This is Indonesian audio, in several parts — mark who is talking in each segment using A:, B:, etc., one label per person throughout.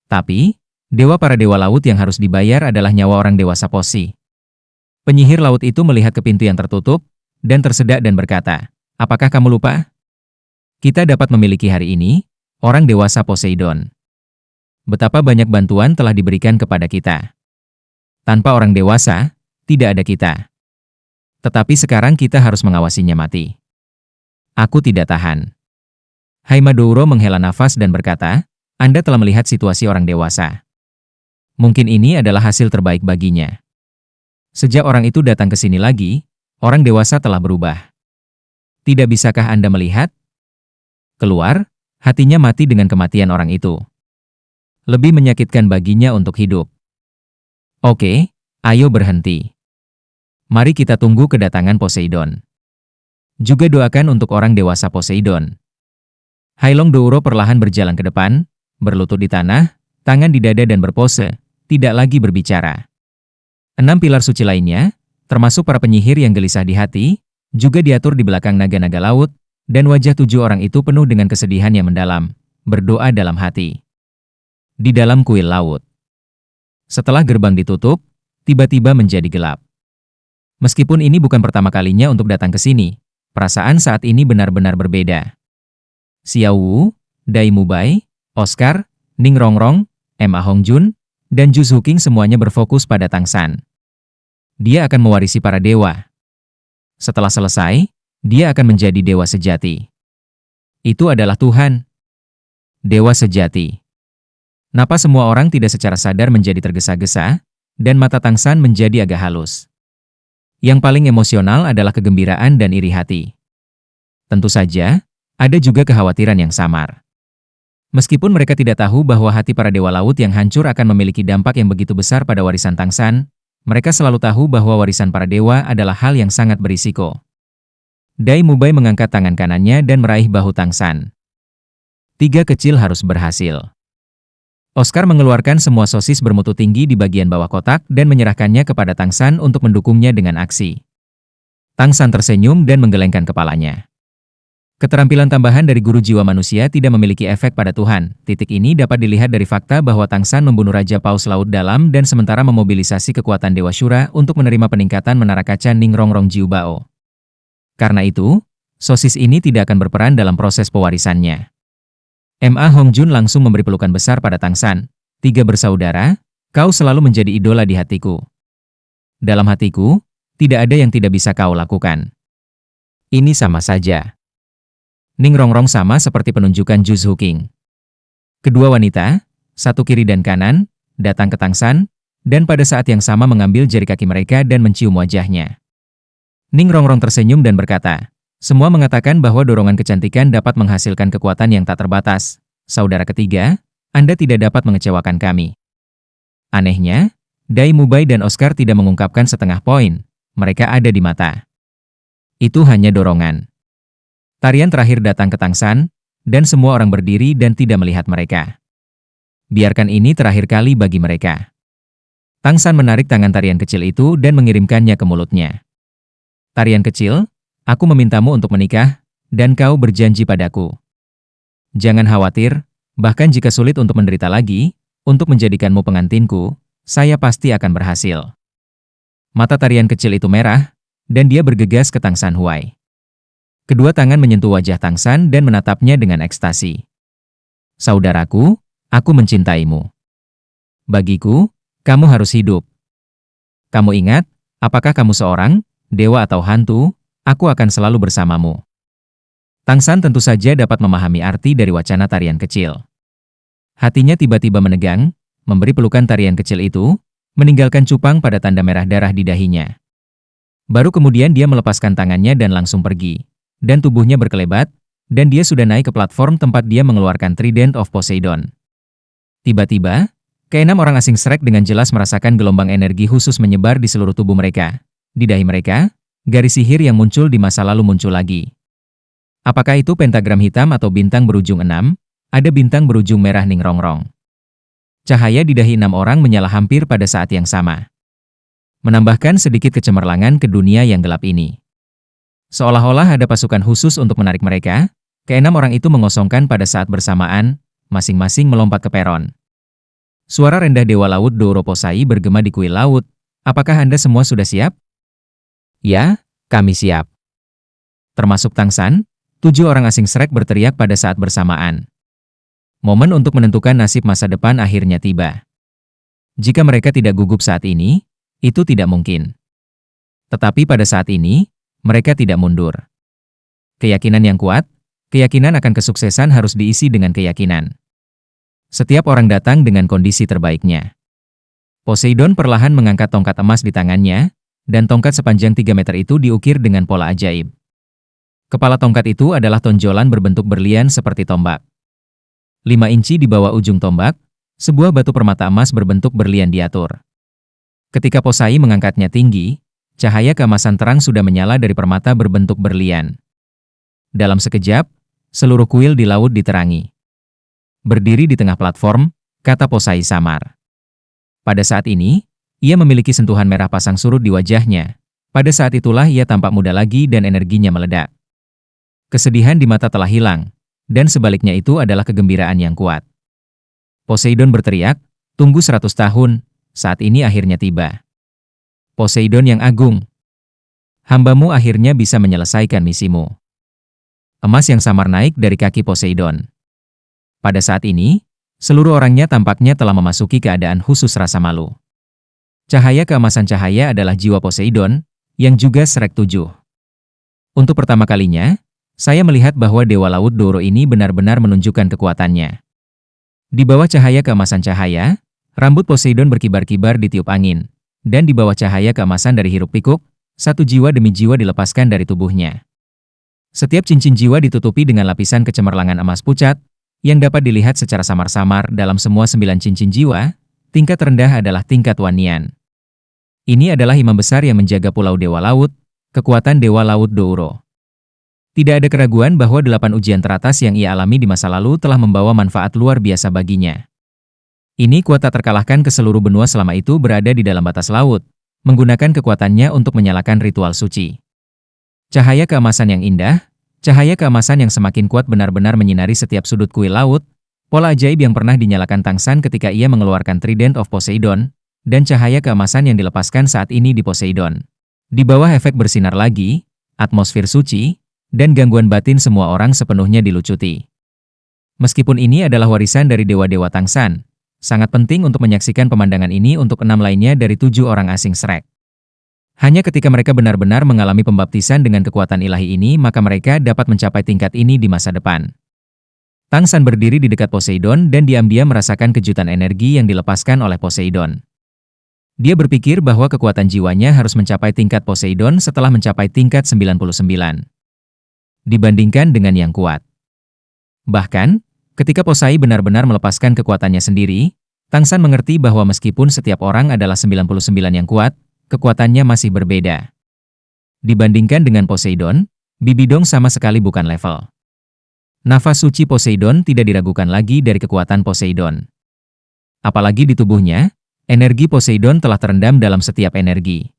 A: Tapi, para dewa laut yang harus dibayar adalah nyawa orang dewasa Posi. Penyihir laut itu melihat ke pintu yang tertutup, dan tersedak dan berkata, "Apakah kamu lupa? Kita dapat memiliki hari ini, orang dewasa Poseidon. Betapa banyak bantuan telah diberikan kepada kita. Tanpa orang dewasa, tidak ada kita. Tetapi sekarang kita harus mengawasinya mati. Aku tidak tahan." Haimadoro menghela nafas dan berkata, "Anda telah melihat situasi orang dewasa. Mungkin ini adalah hasil terbaik baginya. Sejak orang itu datang ke sini lagi, orang dewasa telah berubah. Tidak bisakah Anda melihat? Keluar, hatinya mati dengan kematian orang itu. Lebih menyakitkan baginya untuk hidup. Oke, ayo berhenti. Mari kita tunggu kedatangan Poseidon. Juga doakan untuk orang dewasa Poseidon." Hailong Douro perlahan berjalan ke depan, berlutut di tanah, tangan di dada dan berpose, tidak lagi berbicara. 6 pilar suci lainnya, termasuk para penyihir yang gelisah di hati, juga diatur di belakang naga-naga laut, dan wajah 7 orang itu penuh dengan kesedihan yang mendalam, berdoa dalam hati. Di dalam kuil laut. Setelah gerbang ditutup, tiba-tiba menjadi gelap. Meskipun ini bukan pertama kalinya untuk datang ke sini, perasaan saat ini benar-benar berbeda. Xiao Wu, Dai Mubai, Oscar, Ning Rongrong, Ma Hongjun, dan Ju Zuqing semuanya berfokus pada Tang San. Dia akan mewarisi para dewa. Setelah selesai, dia akan menjadi dewa sejati. Itu adalah Tuhan. Dewa sejati. Napa semua orang tidak secara sadar menjadi tergesa-gesa, dan mata Tang San menjadi agak halus. Yang paling emosional adalah kegembiraan dan iri hati. Tentu saja, ada juga kekhawatiran yang samar. Meskipun mereka tidak tahu bahwa hati para dewa laut yang hancur akan memiliki dampak yang begitu besar pada warisan Tang San, mereka selalu tahu bahwa warisan para dewa adalah hal yang sangat berisiko. Dai Mubai mengangkat tangan kanannya dan meraih bahu Tang San. 3 kecil harus berhasil. Oscar mengeluarkan semua sosis bermutu tinggi di bagian bawah kotak dan menyerahkannya kepada Tang San untuk mendukungnya dengan aksi. Tang San tersenyum dan menggelengkan kepalanya. Keterampilan tambahan dari guru jiwa manusia tidak memiliki efek pada Tuhan. Titik ini dapat dilihat dari fakta bahwa Tang San membunuh Raja Paus Laut Dalam dan sementara memobilisasi kekuatan Dewa Syura untuk menerima peningkatan menara kaca Ning Rongrong Jiu Bao. Karena itu, sosis ini tidak akan berperan dalam proses pewarisannya. Ma Hongjun langsung memberi pelukan besar pada Tang San. 3 bersaudara, kau selalu menjadi idola di hatiku. Dalam hatiku, tidak ada yang tidak bisa kau lakukan. Ini sama saja. Ning Rongrong sama seperti penunjukan Ju Zuqing. Kedua wanita, satu kiri dan kanan, datang ke Tang San, dan pada saat yang sama mengambil jari kaki mereka dan mencium wajahnya. Ning Rongrong tersenyum dan berkata, "Semua mengatakan bahwa dorongan kecantikan dapat menghasilkan kekuatan yang tak terbatas. Saudara ketiga, Anda tidak dapat mengecewakan kami." Anehnya, Dai Mubai dan Oscar tidak mengungkapkan setengah poin. Mereka ada di mata. Itu hanya dorongan. Tarian terakhir datang ke Tang San, dan semua orang berdiri dan tidak melihat mereka. Biarkan ini terakhir kali bagi mereka. Tang San menarik tangan tarian kecil itu dan mengirimkannya ke mulutnya. "Tarian kecil, aku memintamu untuk menikah, dan kau berjanji padaku. Jangan khawatir, bahkan jika sulit untuk menderita lagi, untuk menjadikanmu pengantinku, saya pasti akan berhasil." Mata tarian kecil itu merah, dan dia bergegas ke Tang San Huai. Kedua tangan menyentuh wajah Tang San dan menatapnya dengan ekstasi. "Saudaraku, aku mencintaimu. Bagiku, kamu harus hidup. Kamu ingat, apakah kamu seorang, dewa atau hantu, aku akan selalu bersamamu." Tang San tentu saja dapat memahami arti dari wacana tarian kecil. Hatinya tiba-tiba menegang, memberi pelukan tarian kecil itu, meninggalkan cupang pada tanda merah darah di dahinya. Baru kemudian dia melepaskan tangannya dan langsung pergi. Dan tubuhnya berkelebat, dan dia sudah naik ke platform tempat dia mengeluarkan Trident of Poseidon. Tiba-tiba, ke-6 orang asing Shrek dengan jelas merasakan gelombang energi khusus menyebar di seluruh tubuh mereka. Di dahi mereka, garis sihir yang muncul di masa lalu muncul lagi. Apakah itu pentagram hitam atau bintang berujung 6? Ada bintang berujung merah Ning Rongrong. Cahaya di dahi 6 orang menyala hampir pada saat yang sama. Menambahkan sedikit kecemerlangan ke dunia yang gelap ini. Seolah-olah ada pasukan khusus untuk menarik mereka, ke-6 orang itu mengosongkan pada saat bersamaan, masing-masing melompat ke peron. Suara rendah Dewa Laut Douro Posai bergema di kuil laut. Apakah Anda semua sudah siap? Ya, kami siap. Termasuk Tang San, 7 orang asing Shrek berteriak pada saat bersamaan. Momen untuk menentukan nasib masa depan akhirnya tiba. Jika mereka tidak gugup saat ini, itu tidak mungkin. Tetapi pada saat ini, mereka tidak mundur. Keyakinan yang kuat, keyakinan akan kesuksesan harus diisi dengan keyakinan. Setiap orang datang dengan kondisi terbaiknya. Poseidon perlahan mengangkat tongkat emas di tangannya, dan tongkat sepanjang 3 meter itu diukir dengan pola ajaib. Kepala tongkat itu adalah tonjolan berbentuk berlian seperti tombak. 5 inci di bawah ujung tombak, sebuah batu permata emas berbentuk berlian diatur. Ketika Posai mengangkatnya tinggi, cahaya keemasan terang sudah menyala dari permata berbentuk berlian. Dalam sekejap, seluruh kuil di laut diterangi. Berdiri di tengah platform, kata Posai samar. Pada saat ini, ia memiliki sentuhan merah pasang surut di wajahnya. Pada saat itulah ia tampak muda lagi dan energinya meledak. Kesedihan di mata telah hilang, dan sebaliknya itu adalah kegembiraan yang kuat. Poseidon berteriak, tunggu 100 tahun, saat ini akhirnya tiba. Poseidon yang agung, hambamu akhirnya bisa menyelesaikan misimu. Emas yang samar naik dari kaki Poseidon. Pada saat ini, seluruh orangnya tampaknya telah memasuki keadaan khusus rasa malu. Cahaya keemasan cahaya adalah jiwa Poseidon, yang juga Shrek 7. Untuk pertama kalinya, saya melihat bahwa Dewa Laut Douro ini benar-benar menunjukkan kekuatannya. Di bawah cahaya keemasan cahaya, rambut Poseidon berkibar-kibar ditiup angin, dan di bawah cahaya keemasan dari hiruk-pikuk, satu jiwa demi jiwa dilepaskan dari tubuhnya. Setiap cincin jiwa ditutupi dengan lapisan kecemerlangan emas pucat, yang dapat dilihat secara samar-samar dalam semua 9 cincin jiwa. Tingkat rendah adalah tingkat Wanian. Ini adalah imam besar yang menjaga Pulau Dewa Laut, kekuatan Dewa Laut Douro. Tidak ada keraguan bahwa 8 ujian teratas yang ia alami di masa lalu telah membawa manfaat luar biasa baginya. Ini kuat tak terkalahkan ke seluruh benua selama itu berada di dalam batas laut, menggunakan kekuatannya untuk menyalakan ritual suci. Cahaya keemasan yang indah, cahaya keemasan yang semakin kuat benar-benar menyinari setiap sudut kuil laut, pola ajaib yang pernah dinyalakan Tang San ketika ia mengeluarkan Trident of Poseidon, dan cahaya keemasan yang dilepaskan saat ini di Poseidon. Di bawah efek bersinar lagi, atmosfer suci, dan gangguan batin semua orang sepenuhnya dilucuti. Meskipun ini adalah warisan dari dewa-dewa Tang San, sangat penting untuk menyaksikan pemandangan ini untuk 6 lainnya dari 7 orang asing Shrek. Hanya ketika mereka benar-benar mengalami pembaptisan dengan kekuatan ilahi ini maka mereka dapat mencapai tingkat ini di masa depan. Tang San berdiri di dekat Poseidon dan diam-diam merasakan kejutan energi yang dilepaskan oleh Poseidon. Dia berpikir bahwa kekuatan jiwanya harus mencapai tingkat Poseidon setelah mencapai tingkat 99. Dibandingkan dengan yang kuat. Bahkan, ketika Posai benar-benar melepaskan kekuatannya sendiri, Tang San mengerti bahwa meskipun setiap orang adalah 99 yang kuat, kekuatannya masih berbeda. Dibandingkan dengan Poseidon, Bibidong sama sekali bukan level. Nafas suci Poseidon tidak diragukan lagi dari kekuatan Poseidon. Apalagi di tubuhnya, energi Poseidon telah terendam dalam setiap energi.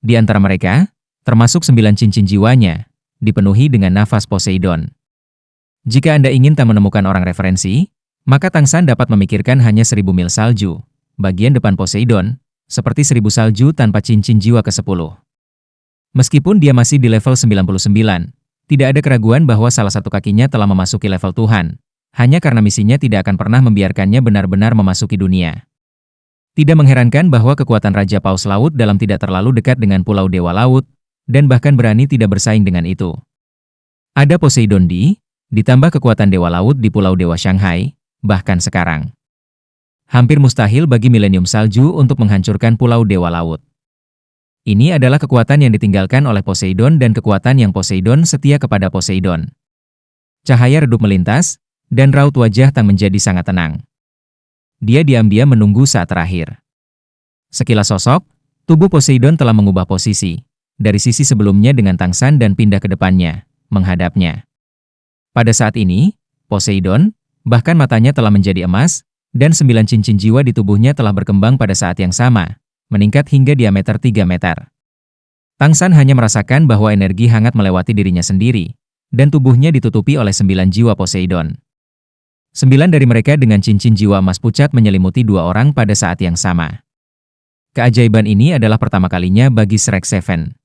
A: Di antara mereka, termasuk 9 cincin jiwanya, dipenuhi dengan nafas Poseidon. Jika Anda ingin tak menemukan orang referensi, maka Tang San dapat memikirkan hanya 1000 mil salju, bagian depan Poseidon, seperti 1000 salju tanpa cincin jiwa ke-10. Meskipun dia masih di level 99, tidak ada keraguan bahwa salah satu kakinya telah memasuki level Tuhan, hanya karena misinya tidak akan pernah membiarkannya benar-benar memasuki dunia. Tidak mengherankan bahwa kekuatan Raja Paus Laut dalam tidak terlalu dekat dengan Pulau Dewa Laut, dan bahkan berani tidak bersaing dengan itu. Ada Poseidon ditambah kekuatan Dewa Laut di Pulau Dewa Shanghai, bahkan sekarang. Hampir mustahil bagi milenium salju untuk menghancurkan Pulau Dewa Laut. Ini adalah kekuatan yang ditinggalkan oleh Poseidon dan kekuatan yang Poseidon setia kepada Poseidon. Cahaya redup melintas, dan raut wajah Tang menjadi sangat tenang. Dia diam-diam menunggu saat terakhir. Sekilas sosok, tubuh Poseidon telah mengubah posisi, dari sisi sebelumnya dengan Tang San dan pindah ke depannya, menghadapnya. Pada saat ini, Poseidon, bahkan matanya telah menjadi emas, dan 9 cincin jiwa di tubuhnya telah berkembang pada saat yang sama, meningkat hingga diameter 3 meter. Tang San hanya merasakan bahwa energi hangat melewati dirinya sendiri, dan tubuhnya ditutupi oleh 9 jiwa Poseidon. 9 dari mereka dengan cincin jiwa emas pucat menyelimuti 2 orang pada saat yang sama. Keajaiban ini adalah pertama kalinya bagi Shrek Seven.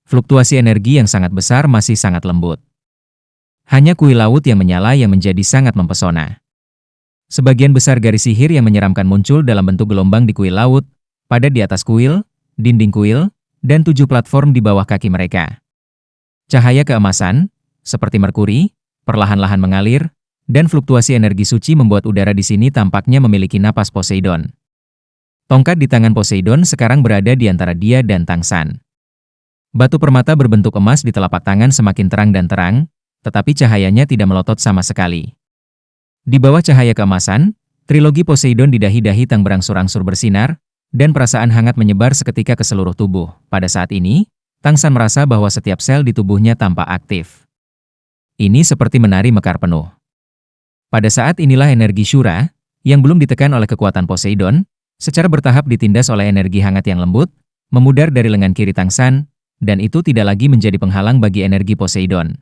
A: Fluktuasi energi yang sangat besar masih sangat lembut. Hanya kuil laut yang menyala yang menjadi sangat mempesona. Sebagian besar garis sihir yang menyeramkan muncul dalam bentuk gelombang di kuil laut, pada di atas kuil, dinding kuil, dan 7 platform di bawah kaki mereka. Cahaya keemasan, seperti merkuri, perlahan-lahan mengalir, dan fluktuasi energi suci membuat udara di sini tampaknya memiliki napas Poseidon. Tongkat di tangan Poseidon sekarang berada di antara dia dan Tangsan. Batu permata berbentuk emas di telapak tangan semakin terang dan terang, tetapi cahayanya tidak melotot sama sekali. Di bawah cahaya keemasan, trilogi Poseidon di dahi-dahi Tang berangsur-angsur bersinar, dan perasaan hangat menyebar seketika ke seluruh tubuh. Pada saat ini, Tangsan merasa bahwa setiap sel di tubuhnya tampak aktif. Ini seperti menari mekar penuh. Pada saat inilah energi Shura, yang belum ditekan oleh kekuatan Poseidon, secara bertahap ditindas oleh energi hangat yang lembut, memudar dari lengan kiri Tangsan, dan itu tidak lagi menjadi penghalang bagi energi Poseidon.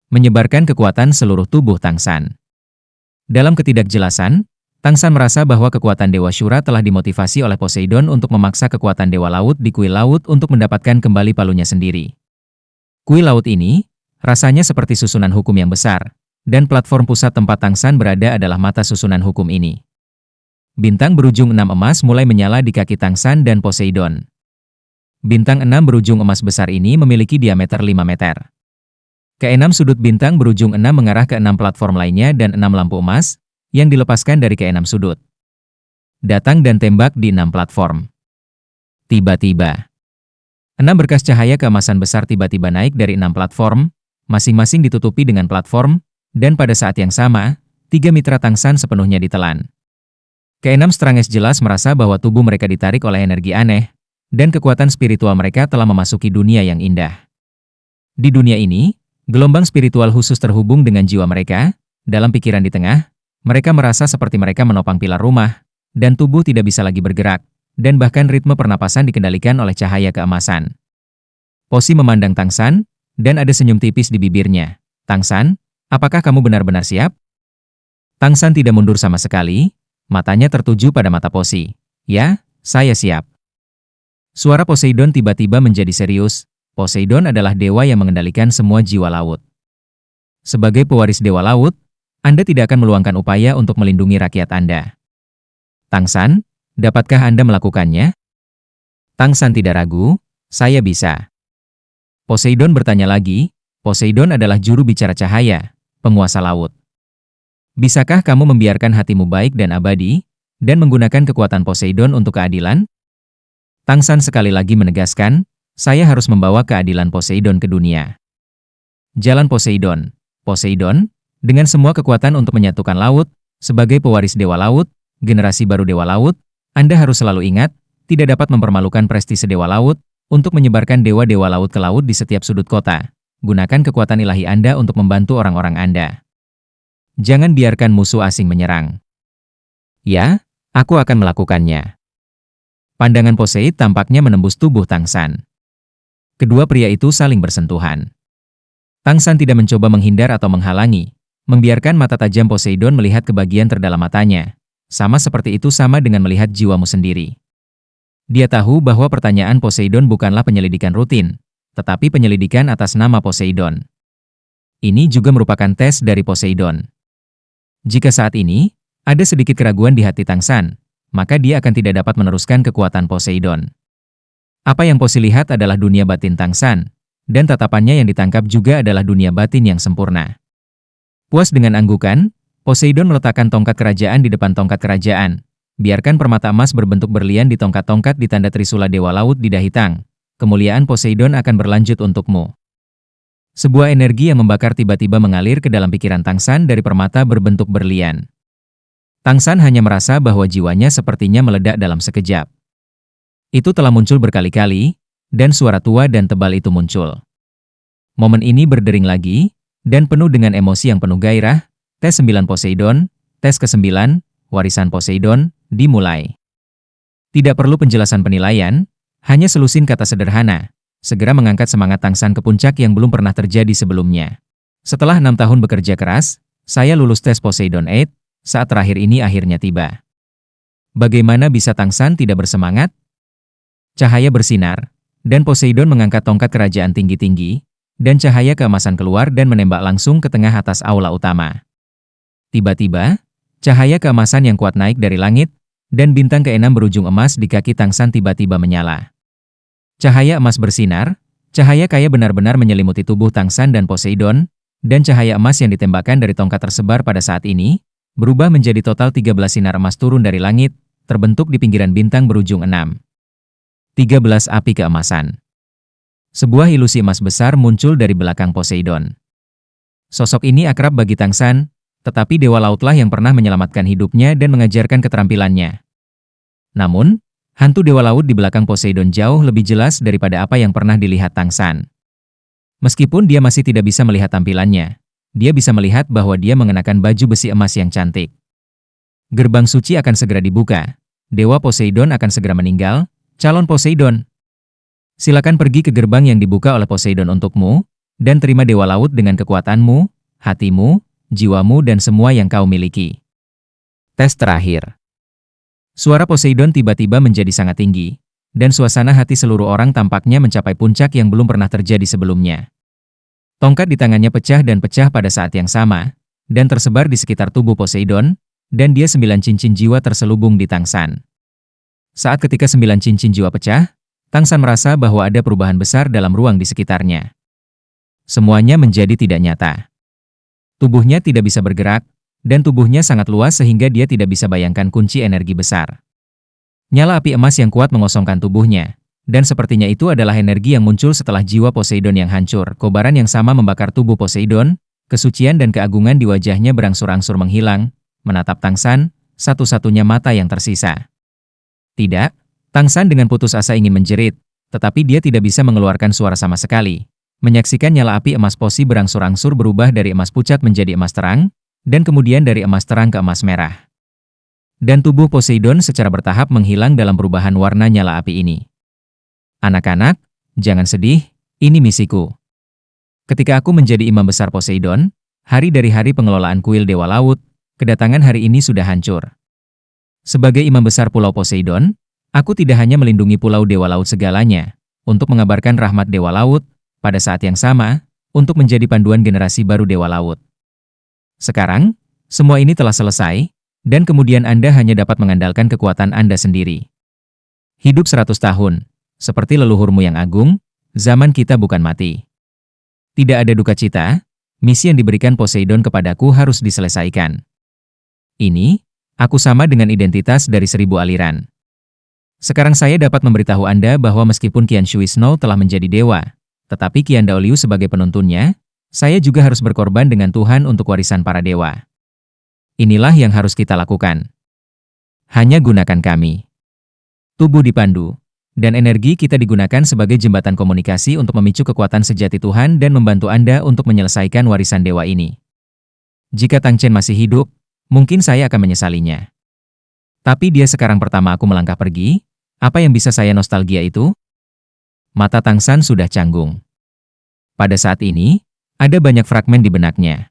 A: Menyebarkan kekuatan seluruh tubuh Tangsan. Dalam ketidakjelasan, Tangsan merasa bahwa kekuatan Dewa Shura telah dimotivasi oleh Poseidon untuk memaksa kekuatan Dewa Laut di kuil laut untuk mendapatkan kembali palunya sendiri. Kuil laut ini, rasanya seperti susunan hukum yang besar, dan platform pusat tempat Tangsan berada adalah mata susunan hukum ini. Bintang berujung 6 emas mulai menyala di kaki Tangsan dan Poseidon. Bintang 6 berujung emas besar ini memiliki diameter 5 meter. Keenam sudut bintang berujung 6 mengarah ke 6 platform lainnya dan 6 lampu emas, yang dilepaskan dari keenam sudut. Datang dan tembak di 6 platform. Tiba-tiba, 6 berkas cahaya keemasan besar tiba-tiba naik dari 6 platform, masing-masing ditutupi dengan platform, dan pada saat yang sama, 3 mitra Tangsan sepenuhnya ditelan. Keenam Stranges jelas merasa bahwa tubuh mereka ditarik oleh energi aneh, dan kekuatan spiritual mereka telah memasuki dunia yang indah. Di dunia ini, gelombang spiritual khusus terhubung dengan jiwa mereka. Dalam pikiran di tengah, mereka merasa seperti mereka menopang pilar rumah, dan tubuh tidak bisa lagi bergerak, dan bahkan ritme pernapasan dikendalikan oleh cahaya keemasan. Posi memandang Tangsan, dan ada senyum tipis di bibirnya. Tangsan, apakah kamu benar-benar siap? Tangsan tidak mundur sama sekali, matanya tertuju pada mata Posi. Ya, saya siap. Suara Poseidon tiba-tiba menjadi serius. Poseidon adalah dewa yang mengendalikan semua jiwa laut. Sebagai pewaris dewa laut, Anda tidak akan meluangkan upaya untuk melindungi rakyat Anda. Tangsan, dapatkah Anda melakukannya? Tangsan tidak ragu, saya bisa. Poseidon bertanya lagi. Poseidon adalah juru bicara cahaya, penguasa laut. Bisakah kamu membiarkan hatimu baik dan abadi, dan menggunakan kekuatan Poseidon untuk keadilan? Tangsan sekali lagi menegaskan, saya harus membawa keadilan Poseidon ke dunia. Jalan Poseidon. Poseidon, dengan semua kekuatan untuk menyatukan laut, sebagai pewaris Dewa Laut, generasi baru Dewa Laut, Anda harus selalu ingat, tidak dapat mempermalukan prestise Dewa Laut, untuk menyebarkan Dewa-Dewa Laut ke laut di setiap sudut kota. Gunakan kekuatan ilahi Anda untuk membantu orang-orang Anda. Jangan biarkan musuh asing menyerang. Ya, aku akan melakukannya. Pandangan Poseid tampaknya menembus tubuh Tangsan. Kedua pria itu saling bersentuhan. Tangsan tidak mencoba menghindar atau menghalangi, membiarkan mata tajam Poseidon melihat ke bagian terdalam matanya. Sama seperti itu sama dengan melihat jiwamu sendiri. Dia tahu bahwa pertanyaan Poseidon bukanlah penyelidikan rutin, tetapi penyelidikan atas nama Poseidon. Ini juga merupakan tes dari Poseidon. Jika saat ini, ada sedikit keraguan di hati Tangsan, maka dia akan tidak dapat meneruskan kekuatan Poseidon. Apa yang Posi lihat adalah dunia batin Tangsan, dan tatapannya yang ditangkap juga adalah dunia batin yang sempurna. Puas dengan anggukan, Poseidon meletakkan tongkat kerajaan di depan tongkat kerajaan. Biarkan permata emas berbentuk berlian di tongkat-tongkat di tanda Trisula Dewa Laut di dahi Tang. Kemuliaan Poseidon akan berlanjut untukmu. Sebuah energi yang membakar tiba-tiba mengalir ke dalam pikiran Tangsan dari permata berbentuk berlian. Tangsan hanya merasa bahwa jiwanya sepertinya meledak dalam sekejap. Itu telah muncul berkali-kali, dan suara tua dan tebal itu muncul. Momen ini berdering lagi, dan penuh dengan emosi yang penuh gairah. Tes 9 Poseidon, tes ke-9, warisan Poseidon, dimulai. Tidak perlu penjelasan penilaian, hanya selusin kata sederhana, segera mengangkat semangat Tangsan ke puncak yang belum pernah terjadi sebelumnya. Setelah 6 tahun bekerja keras, Saya lulus tes Poseidon 8, saat terakhir ini akhirnya tiba. Bagaimana bisa Tangsan tidak bersemangat? Cahaya bersinar, dan Poseidon mengangkat tongkat kerajaan tinggi-tinggi, dan cahaya keemasan keluar dan menembak langsung ke tengah atas aula utama. Tiba-tiba, cahaya keemasan yang kuat naik dari langit, dan bintang keenam berujung emas di kaki Tangsan tiba-tiba menyala. Cahaya emas bersinar, cahaya kaya benar-benar menyelimuti tubuh Tangsan dan Poseidon, dan cahaya emas yang ditembakkan dari tongkat tersebar pada saat ini, berubah menjadi total 13 sinar emas turun dari langit, terbentuk di pinggiran bintang berujung 6. 13 api keemasan. Sebuah ilusi emas besar muncul dari belakang Poseidon. Sosok ini akrab bagi Tangsan, tetapi Dewa Lautlah yang pernah menyelamatkan hidupnya dan mengajarkan keterampilannya. Namun, hantu Dewa Laut di belakang Poseidon jauh lebih jelas daripada apa yang pernah dilihat Tangsan. Meskipun dia masih tidak bisa melihat tampilannya, dia bisa melihat bahwa dia mengenakan baju besi emas yang cantik. Gerbang suci akan segera dibuka. Dewa Poseidon akan segera meninggal. Calon Poseidon, silakan pergi ke gerbang yang dibuka oleh Poseidon untukmu, dan terima Dewa Laut dengan kekuatanmu, hatimu, jiwamu dan semua yang kau miliki. Tes terakhir. Suara Poseidon tiba-tiba menjadi sangat tinggi, dan suasana hati seluruh orang tampaknya mencapai puncak yang belum pernah terjadi sebelumnya. Tongkat di tangannya pecah dan pecah pada saat yang sama, dan tersebar di sekitar tubuh Poseidon, dan dia 9 cincin jiwa terselubung di Tangsan. Saat ketika 9 cincin jiwa pecah, Tangsan merasa bahwa ada perubahan besar dalam ruang di sekitarnya. Semuanya menjadi tidak nyata. Tubuhnya tidak bisa bergerak, dan tubuhnya sangat luas sehingga dia tidak bisa bayangkan kunci energi besar. Nyala api emas yang kuat mengosongkan tubuhnya, dan sepertinya itu adalah energi yang muncul setelah jiwa Poseidon yang hancur. Kobaran yang sama membakar tubuh Poseidon, kesucian dan keagungan di wajahnya berangsur-angsur menghilang, menatap Tangsan, satu-satunya mata yang tersisa. Tidak, Tangsan dengan putus asa ingin menjerit, tetapi dia tidak bisa mengeluarkan suara sama sekali. Menyaksikan nyala api emas Posi berangsur-angsur berubah dari emas pucat menjadi emas terang, dan kemudian dari emas terang ke emas merah. Dan tubuh Poseidon secara bertahap menghilang dalam perubahan warna nyala api ini. Anak-anak, jangan sedih, ini misiku. Ketika aku menjadi imam besar Poseidon, hari dari hari pengelolaan kuil Dewa Laut, kedatangan hari ini sudah hancur. Sebagai imam besar Pulau Poseidon, aku tidak hanya melindungi Pulau Dewa Laut segalanya, untuk mengabarkan rahmat Dewa Laut, pada saat yang sama, untuk menjadi panduan generasi baru Dewa Laut. Sekarang, semua ini telah selesai, dan kemudian Anda hanya dapat mengandalkan kekuatan Anda sendiri. Hidup 100 tahun, seperti leluhurmu yang agung, zaman kita bukan mati. Tidak ada duka cita, misi yang diberikan Poseidon kepadaku harus diselesaikan. Ini, aku sama dengan identitas dari 1000 aliran. Sekarang saya dapat memberitahu Anda bahwa meskipun Qian Shui Snow telah menjadi dewa, tetapi Qian Daoliu sebagai penuntunnya, saya juga harus berkorban dengan Tuhan untuk warisan para dewa. Inilah yang harus kita lakukan. Hanya gunakan kami. Tubuh dipandu, dan energi kita digunakan sebagai jembatan komunikasi untuk memicu kekuatan sejati Tuhan dan membantu Anda untuk menyelesaikan warisan dewa ini. Jika Tang Chen masih hidup, mungkin saya akan menyesalinya. Tapi dia sekarang pertama aku melangkah pergi, apa yang bisa saya nostalgia itu? Mata Tangsan sudah canggung. Pada saat ini, ada banyak fragmen di benaknya.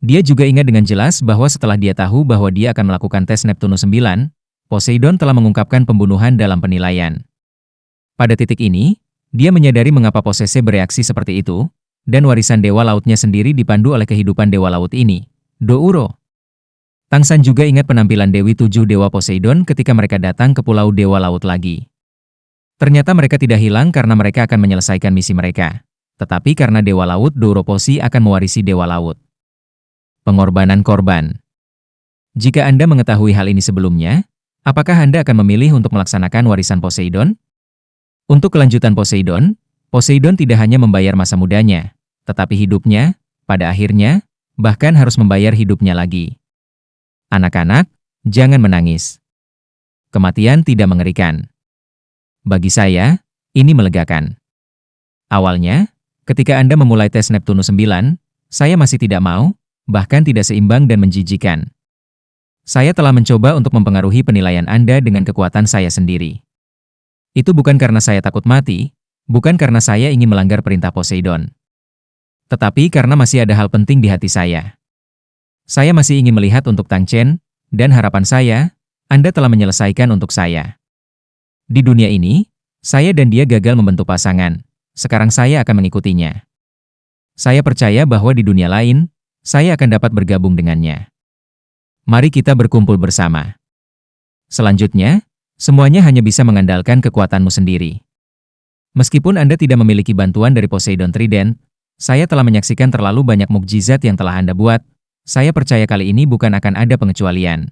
A: Dia juga ingat dengan jelas bahwa setelah dia tahu bahwa dia akan melakukan tes Neptunus 9, Poseidon telah mengungkapkan pembunuhan dalam penilaian. Pada titik ini, dia menyadari mengapa Posese bereaksi seperti itu, dan warisan Dewa Lautnya sendiri dipandu oleh kehidupan Dewa Laut ini, Douro. Tangsan juga ingat penampilan Dewi 7 Dewa Poseidon ketika mereka datang ke Pulau Dewa Laut lagi. Ternyata mereka tidak hilang karena mereka akan menyelesaikan misi mereka, tetapi karena Dewa Laut Douro Posi akan mewarisi Dewa Laut. Pengorbanan korban. Jika Anda mengetahui hal ini sebelumnya, apakah Anda akan memilih untuk melaksanakan warisan Poseidon? Untuk kelanjutan Poseidon, Poseidon tidak hanya membayar masa mudanya, tetapi hidupnya, pada akhirnya, bahkan harus membayar hidupnya lagi. Anak-anak, jangan menangis. Kematian tidak mengerikan. Bagi saya, ini melegakan. Awalnya, ketika Anda memulai tes Neptunus 9, saya masih tidak mau, bahkan tidak seimbang dan menjijikan. Saya telah mencoba untuk mempengaruhi penilaian Anda dengan kekuatan saya sendiri. Itu bukan karena saya takut mati, bukan karena saya ingin melanggar perintah Poseidon. Tetapi karena masih ada hal penting di hati saya. Saya masih ingin melihat untuk Tang Chen, dan harapan saya, Anda telah menyelesaikan untuk saya. Di dunia ini, saya dan dia gagal membentuk pasangan. Sekarang saya akan mengikutinya. Saya percaya bahwa di dunia lain, saya akan dapat bergabung dengannya. Mari kita berkumpul bersama. Selanjutnya, semuanya hanya bisa mengandalkan kekuatanmu sendiri. Meskipun Anda tidak memiliki bantuan dari Poseidon Trident, saya telah menyaksikan terlalu banyak mukjizat yang telah Anda buat. Saya percaya kali ini bukan akan ada pengecualian.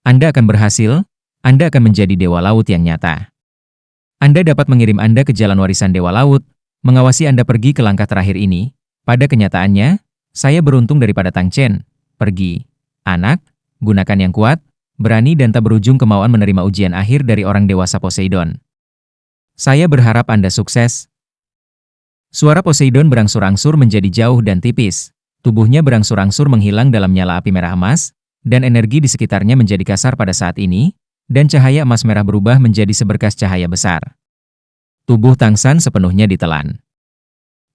A: Anda akan berhasil, Anda akan menjadi dewa laut yang nyata. Anda dapat mengirim Anda ke jalan warisan dewa laut, mengawasi Anda pergi ke langkah terakhir ini. Pada kenyataannya, saya beruntung daripada Tang Chen. Pergi. Anak, gunakan yang kuat, berani dan tak berujung kemauan menerima ujian akhir dari orang dewasa Poseidon. Saya berharap Anda sukses. Suara Poseidon berangsur-angsur menjadi jauh dan tipis. Tubuhnya berangsur-angsur menghilang dalam nyala api merah emas, dan energi di sekitarnya menjadi kasar pada saat ini, dan cahaya emas merah berubah menjadi seberkas cahaya besar. Tubuh Tang San sepenuhnya ditelan.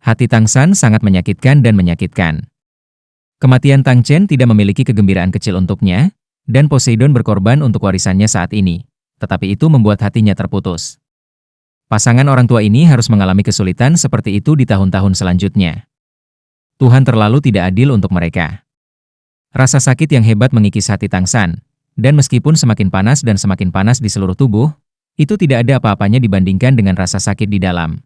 A: Hati Tang San sangat menyakitkan dan menyakitkan. Kematian Tang Chen tidak memiliki kegembiraan kecil untuknya, dan Poseidon berkorban untuk warisannya saat ini, tetapi itu membuat hatinya terputus. Pasangan orang tua ini harus mengalami kesulitan seperti itu di tahun-tahun selanjutnya. Tuhan terlalu tidak adil untuk mereka. Rasa sakit yang hebat mengikis hati Tang San, dan meskipun semakin panas dan semakin panas di seluruh tubuh, itu tidak ada apa-apanya dibandingkan dengan rasa sakit di dalam.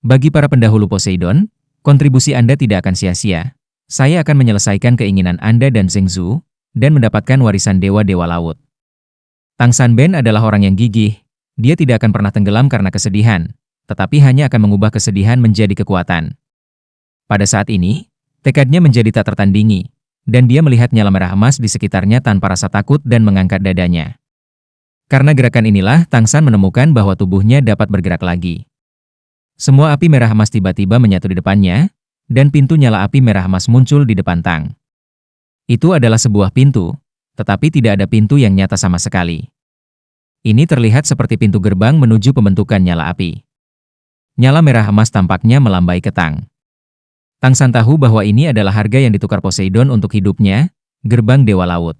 A: Bagi para pendahulu Poseidon, kontribusi Anda tidak akan sia-sia. Saya akan menyelesaikan keinginan Anda dan Zheng Zhu, dan mendapatkan warisan dewa-dewa laut. Tang San Ben adalah orang yang gigih. Dia tidak akan pernah tenggelam karena kesedihan, tetapi hanya akan mengubah kesedihan menjadi kekuatan. Pada saat ini, tekadnya menjadi tak tertandingi, dan dia melihat nyala merah emas di sekitarnya tanpa rasa takut dan mengangkat dadanya. Karena gerakan inilah, Tang San menemukan bahwa tubuhnya dapat bergerak lagi. Semua api merah emas tiba-tiba menyatu di depannya, dan pintu nyala api merah emas muncul di depan Tang. Itu adalah sebuah pintu, tetapi tidak ada pintu yang nyata sama sekali. Ini terlihat seperti pintu gerbang menuju pembentukan nyala api. Nyala merah emas tampaknya melambai ke Tang. Tang San tahu bahwa ini adalah harga yang ditukar Poseidon untuk hidupnya, gerbang dewa laut.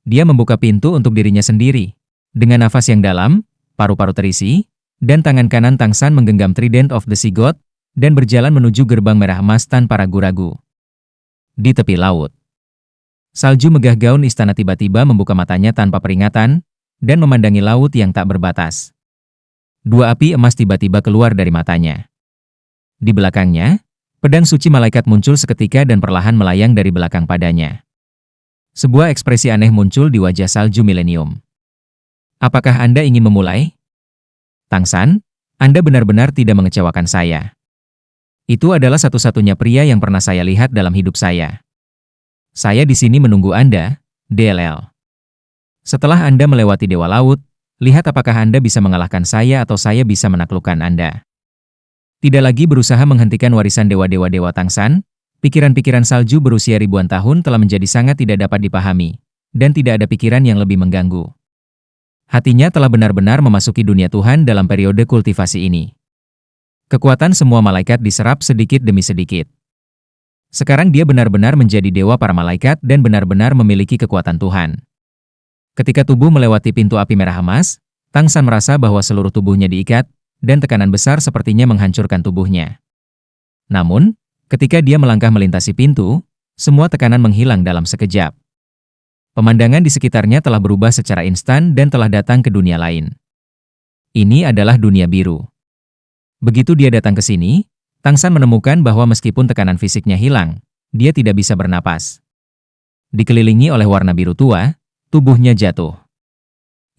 A: Dia membuka pintu untuk dirinya sendiri. Dengan nafas yang dalam, paru-paru terisi, dan tangan kanan Tang San menggenggam Trident of the Sea God, dan berjalan menuju gerbang merah emas tanpa ragu-ragu. Di tepi laut, salju megah gaun istana tiba-tiba membuka matanya tanpa peringatan, dan memandangi laut yang tak berbatas. Dua api emas tiba-tiba keluar dari matanya. Di belakangnya, pedang suci malaikat muncul seketika dan perlahan melayang dari belakang padanya. Sebuah ekspresi aneh muncul di wajah salju milenium. Apakah Anda ingin memulai? Tang San, Anda benar-benar tidak mengecewakan saya. Itu adalah satu-satunya pria yang pernah saya lihat dalam hidup saya. Saya di sini menunggu Anda, DLL. Setelah Anda melewati Dewa Laut, lihat apakah Anda bisa mengalahkan saya atau saya bisa menaklukkan Anda. Tidak lagi berusaha menghentikan warisan dewa-dewa Tang San, pikiran-pikiran salju berusia ribuan tahun telah menjadi sangat tidak dapat dipahami, dan tidak ada pikiran yang lebih mengganggu. Hatinya telah benar-benar memasuki dunia Tuhan dalam periode kultivasi ini. Kekuatan semua malaikat diserap sedikit demi sedikit. Sekarang dia benar-benar menjadi dewa para malaikat dan benar-benar memiliki kekuatan Tuhan. Ketika tubuh melewati pintu api merah emas, Tang San merasa bahwa seluruh tubuhnya diikat, dan tekanan besar sepertinya menghancurkan tubuhnya. Namun, ketika dia melangkah melintasi pintu, semua tekanan menghilang dalam sekejap. Pemandangan di sekitarnya telah berubah secara instan dan telah datang ke dunia lain. Ini adalah dunia biru. Begitu dia datang ke sini, Tang San menemukan bahwa meskipun tekanan fisiknya hilang, dia tidak bisa bernapas. Dikelilingi oleh warna biru tua, tubuhnya jatuh.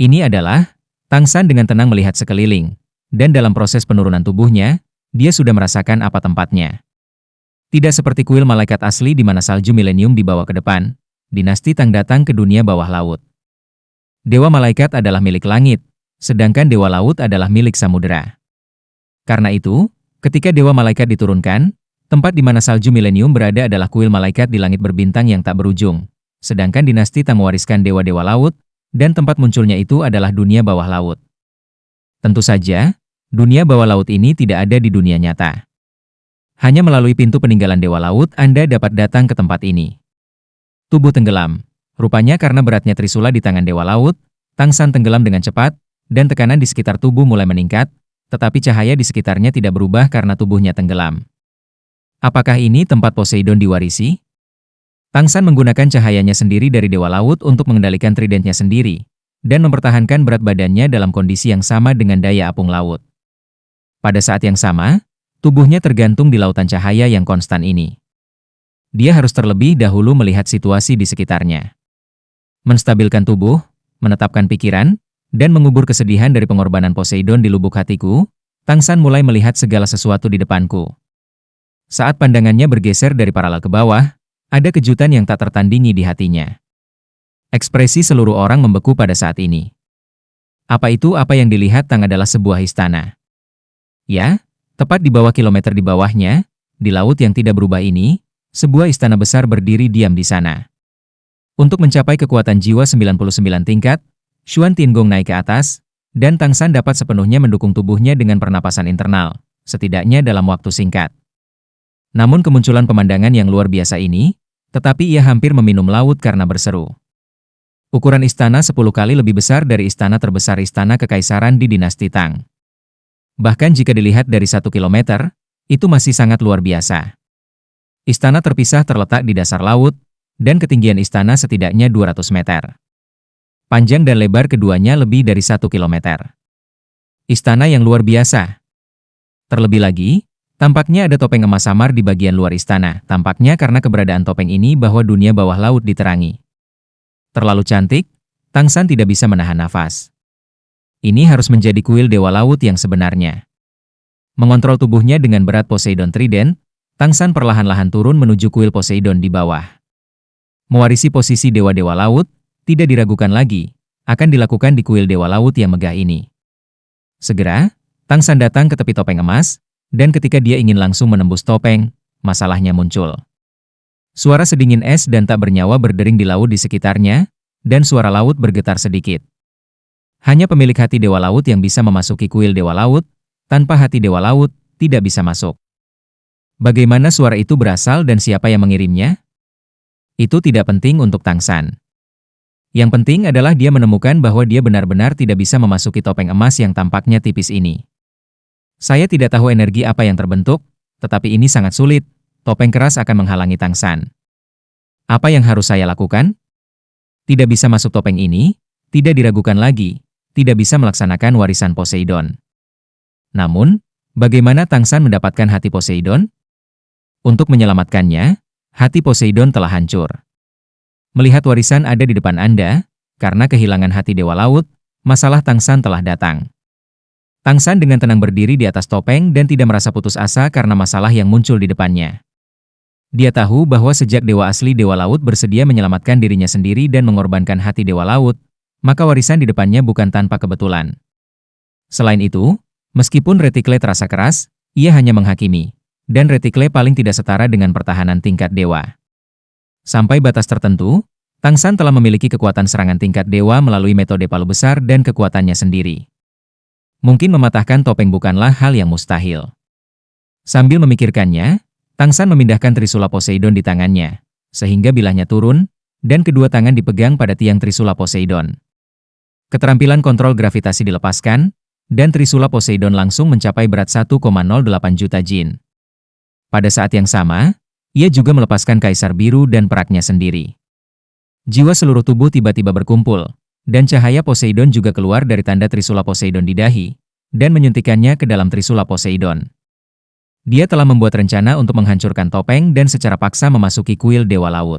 A: Ini adalah Tang San dengan tenang melihat sekeliling, dan dalam proses penurunan tubuhnya, dia sudah merasakan apa tempatnya. Tidak seperti kuil malaikat asli di mana salju milenium dibawa ke depan, dinasti Tang datang ke dunia bawah laut. Dewa malaikat adalah milik langit, sedangkan dewa laut adalah milik samudera. Karena itu, ketika dewa malaikat diturunkan, tempat di mana salju milenium berada adalah kuil malaikat di langit berbintang yang tak berujung, sedangkan dinasti Tang mewariskan dewa-dewa laut, dan tempat munculnya itu adalah dunia bawah laut. Tentu saja, dunia bawah laut ini tidak ada di dunia nyata. Hanya melalui pintu peninggalan dewa laut Anda dapat datang ke tempat ini. Tubuh tenggelam. Rupanya karena beratnya Trisula di tangan Dewa Laut, Tangsan tenggelam dengan cepat, dan tekanan di sekitar tubuh mulai meningkat, tetapi cahaya di sekitarnya tidak berubah karena tubuhnya tenggelam. Apakah ini tempat Poseidon diwarisi? Tangsan menggunakan cahayanya sendiri dari Dewa Laut untuk mengendalikan tridentnya sendiri, dan mempertahankan berat badannya dalam kondisi yang sama dengan daya apung laut. Pada saat yang sama, tubuhnya tergantung di lautan cahaya yang konstan ini. Dia harus terlebih dahulu melihat situasi di sekitarnya. Menstabilkan tubuh, menetapkan pikiran, dan mengubur kesedihan dari pengorbanan Poseidon di lubuk hatiku, Tangsan mulai melihat segala sesuatu di depanku. Saat pandangannya bergeser dari paralel ke bawah, ada kejutan yang tak tertandingi di hatinya. Ekspresi seluruh orang membeku pada saat ini. Apa itu? Apa yang dilihat Tang adalah sebuah istana. Ya, tepat di bawah kilometer di bawahnya, di laut yang tidak berubah ini, sebuah istana besar berdiri diam di sana. Untuk mencapai kekuatan jiwa 99 tingkat, Xuan Tiangong naik ke atas, dan Tangsan dapat sepenuhnya mendukung tubuhnya dengan pernapasan internal, setidaknya dalam waktu singkat. Namun kemunculan pemandangan yang luar biasa ini, tetapi ia hampir meminum laut karena berseru. Ukuran istana 10 kali lebih besar dari istana terbesar istana kekaisaran di dinasti Tang. Bahkan jika dilihat dari 1 kilometer, itu masih sangat luar biasa. Istana terpisah terletak di dasar laut, dan ketinggian istana setidaknya 200 meter. Panjang dan lebar keduanya lebih dari 1 kilometer. Istana yang luar biasa. Terlebih lagi, tampaknya ada topeng emas samar di bagian luar istana. Tampaknya karena keberadaan topeng ini bahwa dunia bawah laut diterangi. Terlalu cantik, Tangsan tidak bisa menahan nafas. Ini harus menjadi kuil Dewa Laut yang sebenarnya. Mengontrol tubuhnya dengan berat Poseidon Trident, Tangsan perlahan-lahan turun menuju kuil Poseidon di bawah. Mewarisi posisi Dewa-Dewa Laut, tidak diragukan lagi, akan dilakukan di kuil Dewa Laut yang megah ini. Segera, Tangsan datang ke tepi topeng emas, dan ketika dia ingin langsung menembus topeng, masalahnya muncul. Suara sedingin es dan tak bernyawa berdering di laut di sekitarnya, dan suara laut bergetar sedikit. Hanya pemilik hati Dewa Laut yang bisa memasuki kuil Dewa Laut, tanpa hati Dewa Laut, tidak bisa masuk. Bagaimana suara itu berasal dan siapa yang mengirimnya? Itu tidak penting untuk Tangsan. Yang penting adalah dia menemukan bahwa dia benar-benar tidak bisa memasuki topeng emas yang tampaknya tipis ini. Saya tidak tahu energi apa yang terbentuk, tetapi ini sangat sulit. Topeng keras akan menghalangi Tangsan. Apa yang harus saya lakukan? Tidak bisa masuk topeng ini, tidak diragukan lagi, tidak bisa melaksanakan warisan Poseidon. Namun, bagaimana Tangsan mendapatkan hati Poseidon? Untuk menyelamatkannya, hati Poseidon telah hancur. Melihat warisan ada di depan Anda, karena kehilangan hati Dewa Laut, masalah Tangsan telah datang. Tangsan dengan tenang berdiri di atas topeng dan tidak merasa putus asa karena masalah yang muncul di depannya. Dia tahu bahwa sejak Dewa asli Dewa Laut bersedia menyelamatkan dirinya sendiri dan mengorbankan hati Dewa Laut, maka warisan di depannya bukan tanpa kebetulan. Selain itu, meskipun retikle terasa keras, ia hanya menghakimi. Dan retikle paling tidak setara dengan pertahanan tingkat dewa. Sampai batas tertentu, Tangsan telah memiliki kekuatan serangan tingkat dewa melalui metode palu besar dan kekuatannya sendiri. Mungkin mematahkan topeng bukanlah hal yang mustahil. Sambil memikirkannya, Tangsan memindahkan Trisula Poseidon di tangannya, sehingga bilahnya turun, dan kedua tangan dipegang pada tiang Trisula Poseidon. Keterampilan kontrol gravitasi dilepaskan, dan Trisula Poseidon langsung mencapai berat 1,08 juta jin. Pada saat yang sama, ia juga melepaskan Kaisar Biru dan peraknya sendiri. Jiwa seluruh tubuh tiba-tiba berkumpul, dan cahaya Poseidon juga keluar dari tanda Trisula Poseidon di dahi, dan menyuntikannya ke dalam Trisula Poseidon. Dia telah membuat rencana untuk menghancurkan topeng dan secara paksa memasuki kuil Dewa Laut.